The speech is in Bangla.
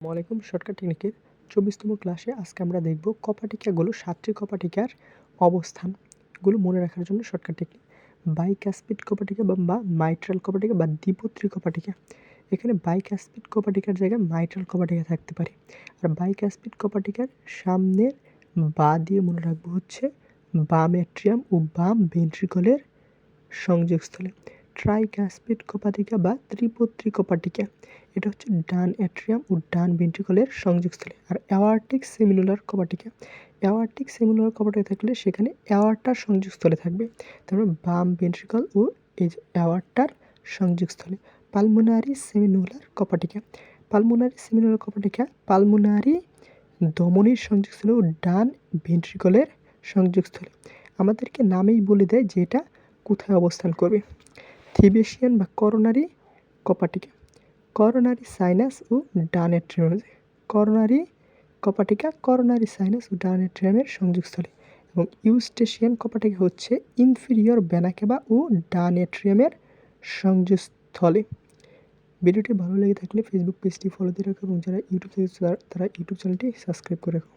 আসসালামু শর্টকাট টেকনিকের ২৪তম ক্লাসে আজকে আমরা দেখব কপাটিকাগুলো ৭টি কপাটিকার অবস্থানগুলো মনে রাখার জন্য শর্টকাট টেকনিক। বাইকাস্পিড কপাটিকা বা মাইট্রাল কপাটিকা বা দ্বিপত্রী কপাটিকা। এখানে বাইকাস্পিড কপাটিকার জায়গায় মাইট্রাল কপাটিকা থাকতে পারে। আর বাইকাস্পিড কপাটিকার সামনের বাঁ দিয়ে মনে রাখবো হচ্ছে বাম অ্যাট্রিয়াম ও বাম ভেন্ট্রিকলের সংযোগস্থলে। ট্রাইকাস্পিড কপাটিকা বা ত্রিপত্রী কপাটিকা, এটা হচ্ছে ডান অ্যাট্রিয়াম ও ডান ভেন্ট্রিকলের সংযোগস্থলে। আর অ্যাওয়ার্টিক সেমিনুলার কপাটিকা, অ্যাওয়ার্টিক সেমিনুলার কপাটিকা থাকলে সেখানে অ্যাওয়ার্টার সংযোগস্থলে থাকবে, তারপরে বাম ভেন্ট্রিকল ও এই যে অ্যাওয়ার্টার সংযোগস্থলে। পালমোনারি সেমিনুলার কপাটিকা, পালমোনারি সেমিনুলার কপাটিকা পালমোনারি ধমনির সংযোগস্থলে ও ডান ভেন্ট্রিকলের সংযোগস্থলে। আমাদেরকে নামেই বলে দেয় যে এটা কোথায় অবস্থান করবে। থিবেশিয়ান বা করোনারি কপাটিকা, করোনারি সাইনাস ও ডান অ্যাট্রিয়াম, করোনারি কপাটিকা করোনারি সাইনাস ও ডান অ্যাট্রিয়ামের সংযোগস্থলে। এবং ইউস্টেশিয়ান কপাটিকা হচ্ছে ইনফিরিয়র ভেনা ক্যাভা ও ডান অ্যাট্রিয়ামের সংযোগস্থলে। ভিডিওটি ভালো লেগে থাকলে ফেসবুক পেজটি ফলো দিয়ে রাখো এবং যারা ইউটিউব থেকে তারা ইউটিউব চ্যানেলটি সাবস্ক্রাইব করে রাখো।